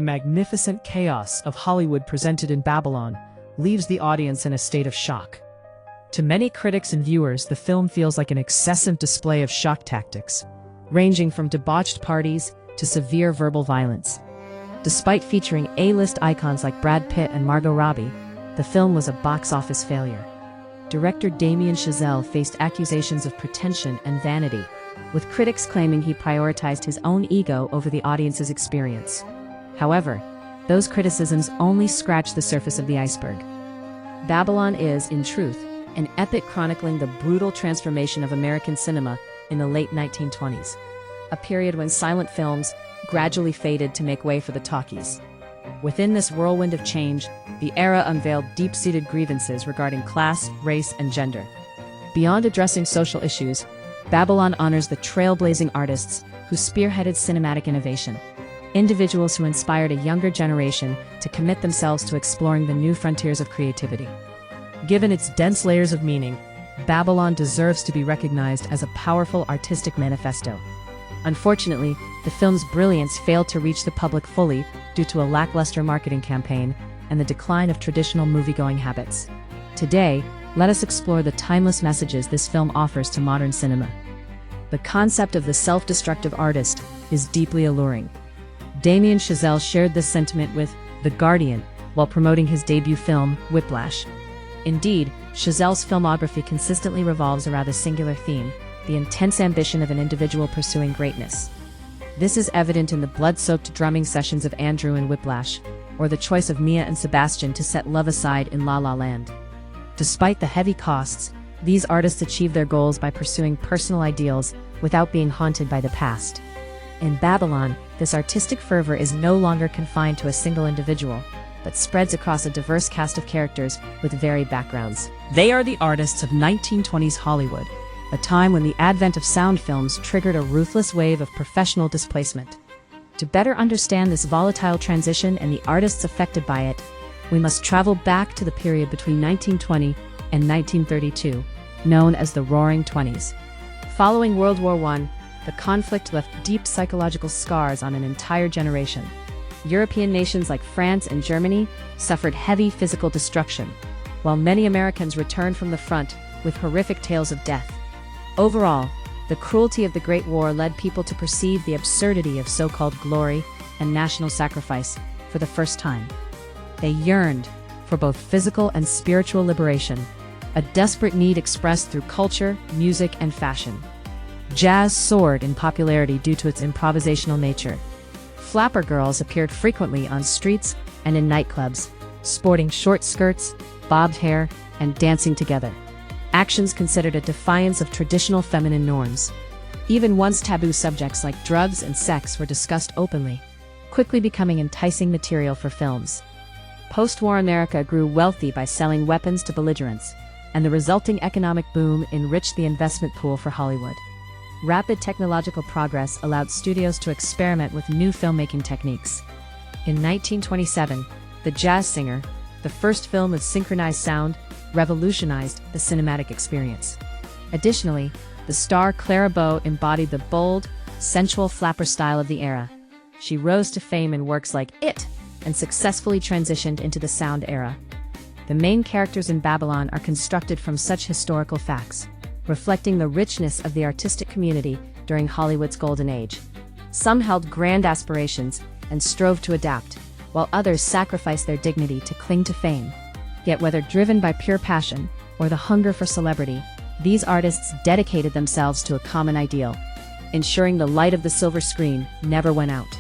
The magnificent chaos of Hollywood presented in Babylon leaves the audience in a state of shock. To many critics and viewers, the film feels like an excessive display of shock tactics, ranging from debauched parties to severe verbal violence. Despite featuring A-list icons like Brad Pitt and Margot Robbie, the film was a box office failure. Director Damien Chazelle faced accusations of pretension and vanity, with critics claiming he prioritized his own ego over the audience's experience. However, those criticisms only scratch the surface of the iceberg. Babylon is, in truth, an epic chronicling the brutal transformation of American cinema in the late 1920s, a period when silent films gradually faded to make way for the talkies. Within this whirlwind of change, the era unveiled deep-seated grievances regarding class, race, and gender. Beyond addressing social issues, Babylon honors the trailblazing artists who spearheaded cinematic innovation, individuals who inspired a younger generation to commit themselves to exploring the new frontiers of creativity. Given its dense layers of meaning, Babylon deserves to be recognized as a powerful artistic manifesto. Unfortunately, the film's brilliance failed to reach the public fully due to a lackluster marketing campaign and the decline of traditional moviegoing habits. Today, let us explore the timeless messages this film offers to modern cinema. The concept of the self-destructive artist is deeply alluring. Damien Chazelle shared this sentiment with The Guardian while promoting his debut film, Whiplash. Indeed, Chazelle's filmography consistently revolves around a singular theme: the intense ambition of an individual pursuing greatness. This is evident in the blood-soaked drumming sessions of Andrew in Whiplash, or the choice of Mia and Sebastian to set love aside in La La Land. Despite the heavy costs, these artists achieve their goals by pursuing personal ideals without being haunted by the past. In Babylon, this artistic fervor is no longer confined to a single individual, but spreads across a diverse cast of characters with varied backgrounds. They are the artists of 1920s Hollywood, a time when the advent of sound films triggered a ruthless wave of professional displacement. To better understand this volatile transition and the artists affected by it, we must travel back to the period between 1920 and 1932, known as the Roaring Twenties. Following World War I, the conflict left deep psychological scars on an entire generation. European nations like France and Germany suffered heavy physical destruction, while many Americans returned from the front with horrific tales of death. Overall, the cruelty of the Great War led people to perceive the absurdity of so-called glory and national sacrifice for the first time. They yearned for both physical and spiritual liberation, a desperate need expressed through culture, music, and fashion. Jazz soared in popularity due to its improvisational nature. Flapper girls appeared frequently on streets and in nightclubs, sporting short skirts, bobbed hair, and dancing together. Actions considered a defiance of traditional feminine norms. Even once taboo subjects like drugs and sex were discussed openly, quickly becoming enticing material for films. Post-war America grew wealthy by selling weapons to belligerents, and the resulting economic boom enriched the investment pool for Hollywood. Rapid technological progress allowed studios to experiment with new filmmaking techniques. In 1927, The Jazz Singer, the first film with synchronized sound, revolutionized the cinematic experience. Additionally, the star Clara Bow embodied the bold, sensual flapper style of the era. She rose to fame in works like It and successfully transitioned into the sound era. The main characters in Babylon are constructed from such historical facts, reflecting the richness of the artistic community during Hollywood's golden age. Some held grand aspirations and strove to adapt, while others sacrificed their dignity to cling to fame. Yet whether driven by pure passion or the hunger for celebrity, these artists dedicated themselves to a common ideal, ensuring the light of the silver screen never went out.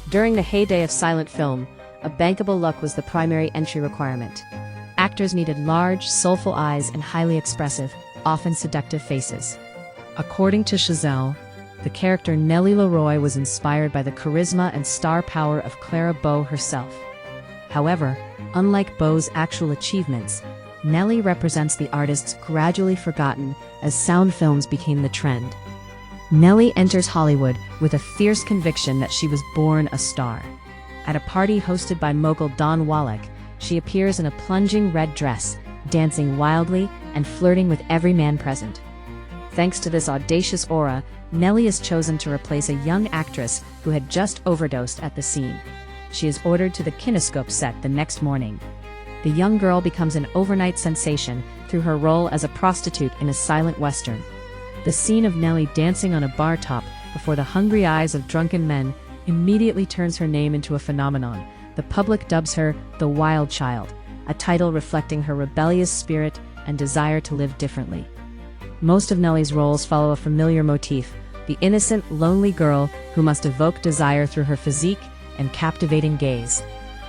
During the heyday of silent film, a bankable look was the primary entry requirement. Actors needed large, soulful eyes and highly expressive, often seductive faces. According to Chazelle, the character Nellie LaRoy was inspired by the charisma and star power of Clara Bow herself. However, unlike Bow's actual achievements, Nellie represents the artists gradually forgotten as sound films became the trend. Nellie enters Hollywood with a fierce conviction that she was born a star. At a party hosted by mogul Don Wallach, she appears in a plunging red dress, dancing wildly and flirting with every man present. Thanks to this audacious aura, Nellie is chosen to replace a young actress who had just overdosed at the scene. she is ordered to the kinescope set the next morning. The young girl becomes an overnight sensation through her role as a prostitute in a silent western. The scene of Nellie dancing on a bar top before the hungry eyes of drunken men immediately turns her name into a phenomenon. The public dubs her the Wild Child, a title reflecting her rebellious spirit and desire to live differently. Most of Nellie's roles follow a familiar motif: the innocent, lonely girl who must evoke desire through her physique and captivating gaze.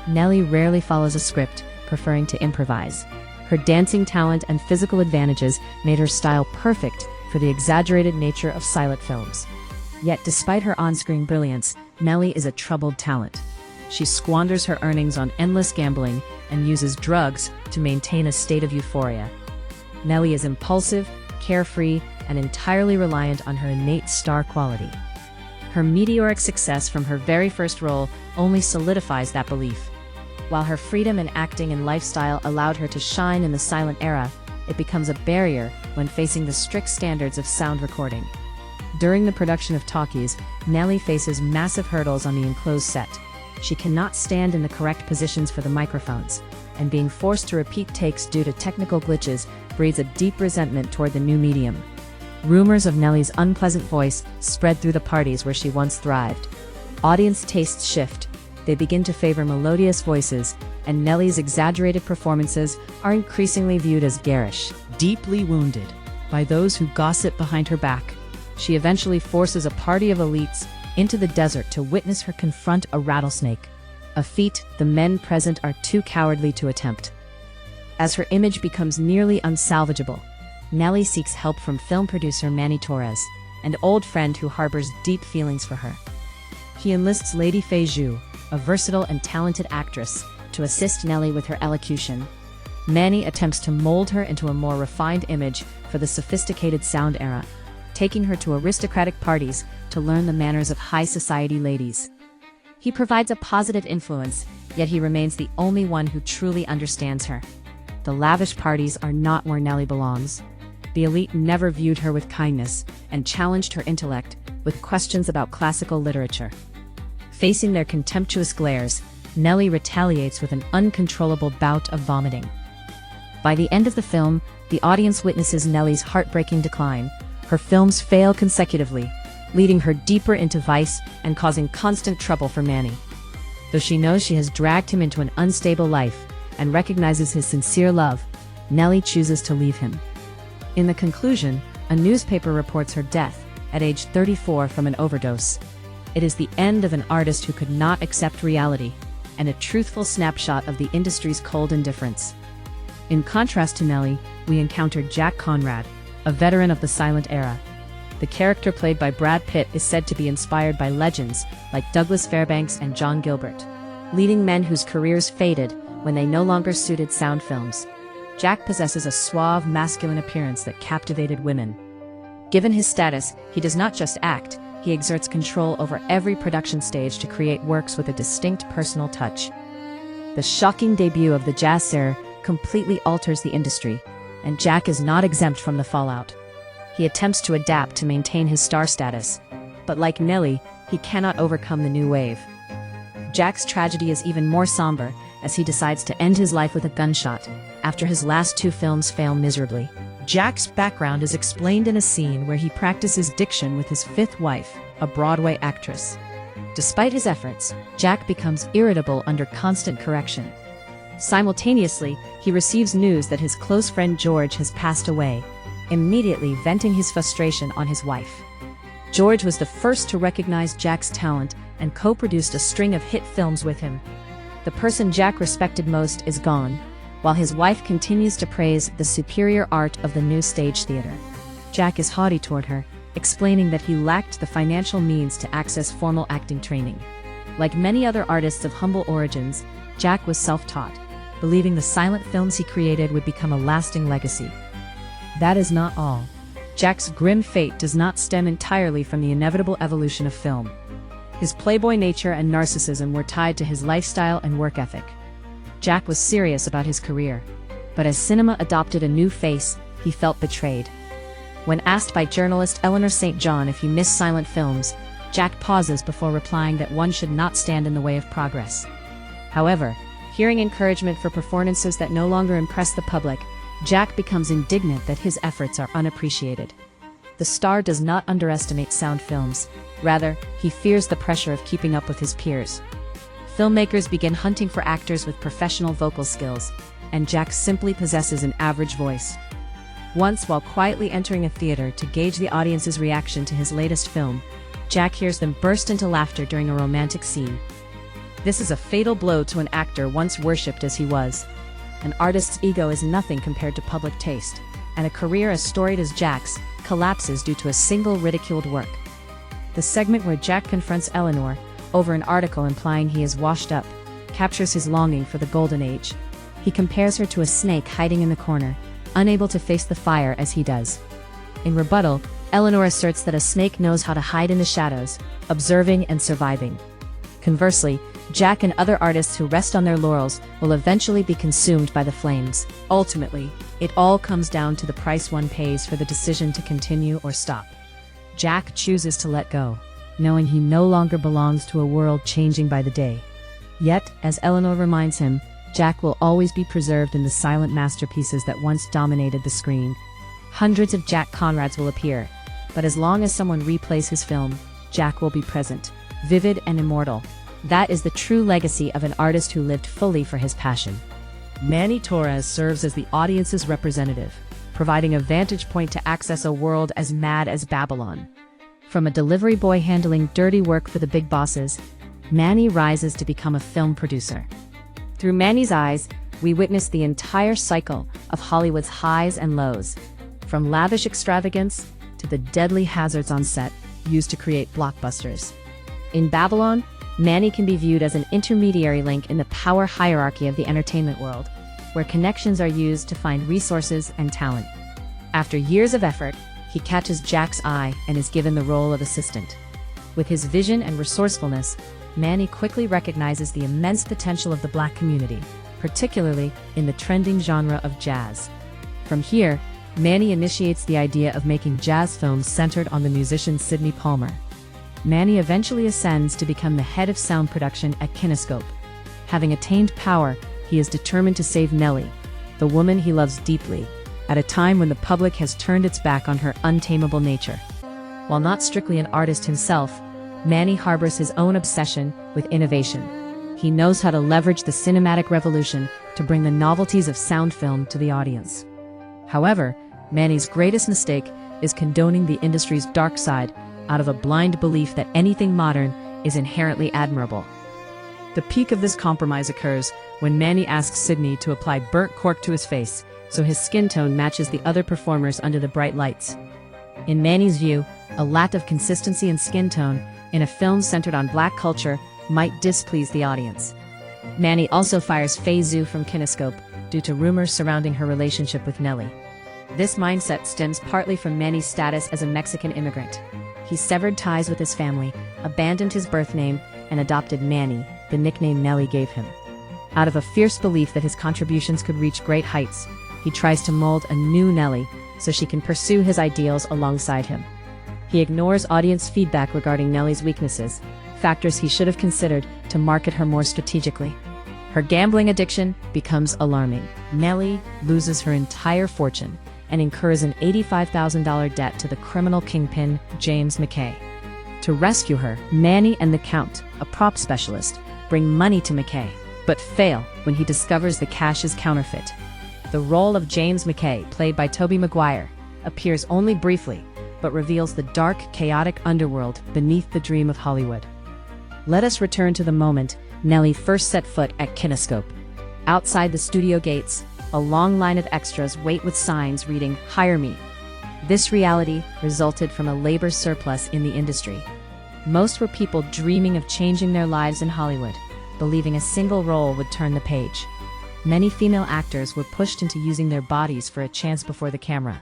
Nellie rarely follows a script, preferring to improvise. Her dancing talent and physical advantages made her style perfect for the exaggerated nature of silent films. Yet despite her on-screen brilliance, Nellie is a troubled talent. She squanders her earnings on endless gambling and uses drugs to maintain a state of euphoria. Nellie is impulsive, carefree, and entirely reliant on her innate star quality. Her meteoric success from her very first role only solidifies that belief. While her freedom in acting and lifestyle allowed her to shine in the silent era, it becomes a barrier when facing the strict standards of sound recording. During the production of Talkies, Nellie faces massive hurdles on the enclosed set. She cannot stand in the correct positions for the microphones, and being forced to repeat takes due to technical glitches breeds a deep resentment toward the new medium. Rumors of Nellie's unpleasant voice spread through the parties where she once thrived. Audience tastes shift. They begin to favor melodious voices, and Nellie's exaggerated performances are increasingly viewed as garish. Deeply wounded by those who gossip behind her back, she eventually forces a party of elites into the desert to witness her confront a rattlesnake, a feat the men present are too cowardly to attempt. As her image becomes nearly unsalvageable, Nellie seeks help from film producer Manny Torres, an old friend who harbors deep feelings for her. He enlists Lady Fei Zhu, a versatile and talented actress, to assist Nellie with her elocution. Manny attempts to mold her into a more refined image for the sophisticated sound era, taking her to aristocratic parties to learn the manners of high society ladies. He provides a positive influence, yet he remains the only one who truly understands her. The lavish parties are not where Nellie belongs. The elite never viewed her with kindness and challenged her intellect with questions about classical literature. Facing their contemptuous glares, Nellie retaliates with an uncontrollable bout of vomiting. By the end of the film, the audience witnesses Nellie's heartbreaking decline. Her films fail consecutively, leading her deeper into vice and causing constant trouble for Manny. Though she knows she has dragged him into an unstable life and recognizes his sincere love, Nellie chooses to leave him. In the conclusion, a newspaper reports her death at age 34 from an overdose. It is the end of an artist who could not accept reality, and a truthful snapshot of the industry's cold indifference. In contrast to Nellie, we encountered Jack Conrad, a veteran of the silent era. The character played by Brad Pitt is said to be inspired by legends like Douglas Fairbanks and John Gilbert, leading men whose careers faded when they no longer suited sound films. Jack possesses a suave, masculine appearance that captivated women. Given his status, he does not just act, he exerts control over every production stage to create works with a distinct personal touch. The shocking debut of the jazz singer completely alters the industry, and Jack is not exempt from the fallout. He attempts to adapt to maintain his star status, but like Nellie, he cannot overcome the new wave. Jack's tragedy is even more somber as he decides to end his life with a gunshot after his last two films fail miserably. Jack's background is explained in a scene where he practices diction with his fifth wife, a Broadway actress. Despite his efforts, Jack becomes irritable under constant correction. Simultaneously, he receives news that his close friend George has passed away, immediately venting his frustration on his wife. George was the first to recognize Jack's talent and co-produced a string of hit films with him. The person Jack respected most is gone, while his wife continues to praise the superior art of the new stage theater. Jack is haughty toward her, explaining that he lacked the financial means to access formal acting training. Like many other artists of humble origins, Jack was self-taught, believing the silent films he created would become a lasting legacy. That is not all. Jack's grim fate does not stem entirely from the inevitable evolution of film. His playboy nature and narcissism were tied to his lifestyle and work ethic. Jack was serious about his career, but as cinema adopted a new face, he felt betrayed. When asked by journalist Eleanor St. John if he missed silent films, Jack pauses before replying that one should not stand in the way of progress. However, hearing encouragement for performances that no longer impress the public, Jack becomes indignant that his efforts are unappreciated. The star does not underestimate sound films. Rather, he fears the pressure of keeping up with his peers. Filmmakers begin hunting for actors with professional vocal skills, and Jack simply possesses an average voice. Once, while quietly entering a theater to gauge the audience's reaction to his latest film, Jack hears them burst into laughter during a romantic scene. This is a fatal blow to an actor once worshipped as he was. An artist's ego is nothing compared to public taste, and a career as storied as Jack's collapses due to a single ridiculed work. The segment where Jack confronts Eleanor over an article implying he is washed up captures his longing for the golden age. He compares her to a snake hiding in the corner, unable to face the fire as he does. In rebuttal, Eleanor asserts that a snake knows how to hide in the shadows, observing and surviving. Conversely, Jack and other artists who rest on their laurels will eventually be consumed by the flames. Ultimately, it all comes down to the price one pays for the decision to continue or stop. Jack chooses to let go, knowing he no longer belongs to a world changing by the day. Yet, as Eleanor reminds him, Jack will always be preserved in the silent masterpieces that once dominated the screen. Hundreds of Jack Conrads will appear, but as long as someone replays his film, Jack will be present, vivid and immortal. That is the true legacy of an artist who lived fully for his passion. Manny Torres serves as the audience's representative, providing a vantage point to access a world as mad as Babylon. From a delivery boy handling dirty work for the big bosses, Manny rises to become a film producer. Through Manny's eyes, we witness the entire cycle of Hollywood's highs and lows, from lavish extravagance to the deadly hazards on set used to create blockbusters. In Babylon, Manny can be viewed as an intermediary link in the power hierarchy of the entertainment world, where connections are used to find resources and talent. After years of effort, he catches Jack's eye and is given the role of assistant. With his vision and resourcefulness, Manny quickly recognizes the immense potential of the Black community, particularly in the trending genre of jazz. From here, Manny initiates the idea of making jazz films centered on the musician Sidney Palmer. Manny eventually ascends to become the head of sound production at Kinescope. Having attained power, he is determined to save Nellie, the woman he loves deeply, at a time when the public has turned its back on her untamable nature. While not strictly an artist himself, Manny harbors his own obsession with innovation. He knows how to leverage the cinematic revolution to bring the novelties of sound film to the audience. However, Manny's greatest mistake is condoning the industry's dark side out of a blind belief that anything modern is inherently admirable. The peak of this compromise occurs when Manny asks Sidney to apply burnt cork to his face so his skin tone matches the other performers under the bright lights. In Manny's view, a lack of consistency in skin tone in a film centered on Black culture might displease the audience. Manny also fires Faye Zhu from Kinescope due to rumors surrounding her relationship with Nellie. This mindset stems partly from Manny's status as a Mexican immigrant. He severed ties with his family, abandoned his birth name, and adopted Manny, the nickname Nellie gave him. Out of a fierce belief that his contributions could reach great heights, he tries to mold a new Nellie so she can pursue his ideals alongside him. He ignores audience feedback regarding Nellie's weaknesses, factors he should have considered to market her more strategically. Her gambling addiction becomes alarming. Nellie loses her entire fortune and incurs an $85,000 debt to the criminal kingpin, James McKay. To rescue her, Manny and the Count, a prop specialist, bring money to McKay, but fail when he discovers the cash is counterfeit. The role of James McKay, played by Tobey Maguire, appears only briefly, but reveals the dark, chaotic underworld beneath the dream of Hollywood. Let us return to the moment Nellie first set foot at Kinescope. Outside the studio gates, a long line of extras wait with signs reading, "Hire me." This reality resulted from a labor surplus in the industry. Most were people dreaming of changing their lives in Hollywood, believing a single role would turn the page. Many female actors were pushed into using their bodies for a chance before the camera.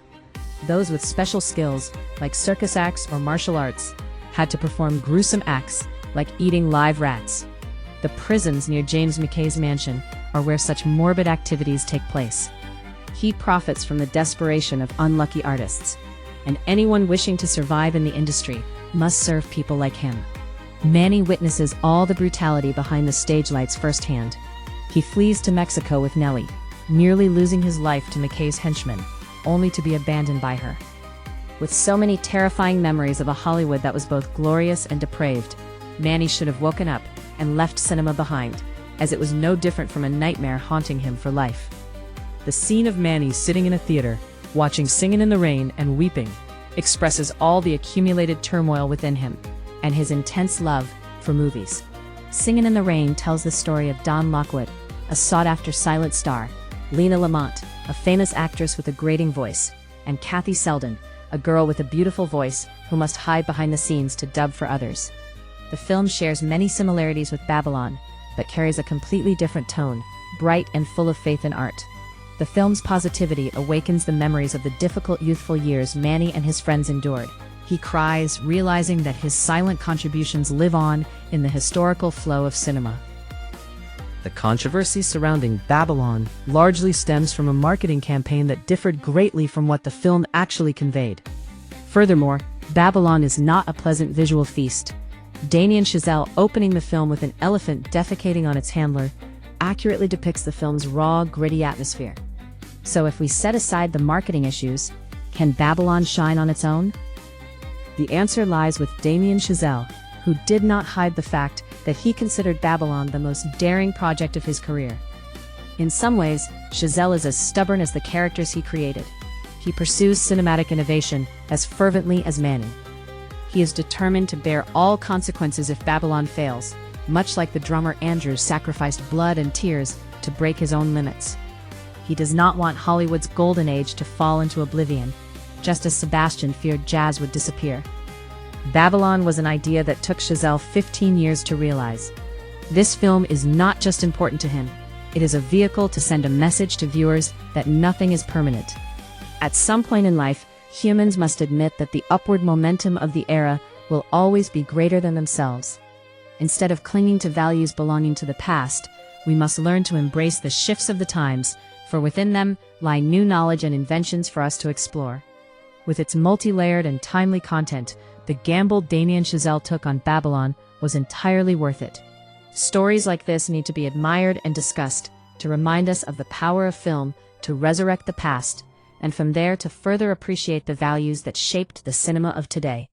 Those with special skills, like circus acts or martial arts, had to perform gruesome acts, like eating live rats. The prisons near James McKay's mansion are where such morbid activities take place. He profits from the desperation of unlucky artists, and anyone wishing to survive in the industry must serve people like him. Manny witnesses all the brutality behind the stage lights firsthand. He flees to Mexico with Nellie, nearly losing his life to McKay's henchmen, only to be abandoned by her. With so many terrifying memories of a Hollywood that was both glorious and depraved, Manny should have woken up and left cinema behind, as it was no different from a nightmare haunting him for life. The scene of Manny sitting in a theater, watching Singin' in the Rain and weeping, expresses all the accumulated turmoil within him, and his intense love for movies. Singin' in the Rain tells the story of Don Lockwood, a sought-after silent star, Lena Lamont, a famous actress with a grating voice, and Kathy Selden, a girl with a beautiful voice who must hide behind the scenes to dub for others. The film shares many similarities with Babylon, but carries a completely different tone, bright and full of faith in art. The film's positivity awakens the memories of the difficult youthful years Manny and his friends endured. He cries, realizing that his silent contributions live on in the historical flow of cinema. The controversy surrounding Babylon largely stems from a marketing campaign that differed greatly from what the film actually conveyed. Furthermore, Babylon is not a pleasant visual feast. Damien Chazelle opening the film with an elephant defecating on its handler accurately depicts the film's raw, gritty atmosphere. So if we set aside the marketing issues, can Babylon shine on its own? The answer lies with Damien Chazelle, who did not hide the fact that he considered Babylon the most daring project of his career. In some ways, Chazelle is as stubborn as the characters he created. He pursues cinematic innovation as fervently as Manny. He is determined to bear all consequences if Babylon fails, much like the drummer Andrews sacrificed blood and tears to break his own limits. He does not want Hollywood's golden age to fall into oblivion, just as Sebastian feared jazz would disappear. Babylon was an idea that took Chazelle 15 years to realize. This film is not just important to him, it is a vehicle to send a message to viewers that nothing is permanent. At some point in life, humans must admit that the upward momentum of the era will always be greater than themselves. Instead of clinging to values belonging to the past, we must learn to embrace the shifts of the times, for within them lie new knowledge and inventions for us to explore. With its multi-layered and timely content, the gamble Damien Chazelle took on Babylon was entirely worth it. Stories like this need to be admired and discussed to remind us of the power of film to resurrect the past, and from there to further appreciate the values that shaped the cinema of today.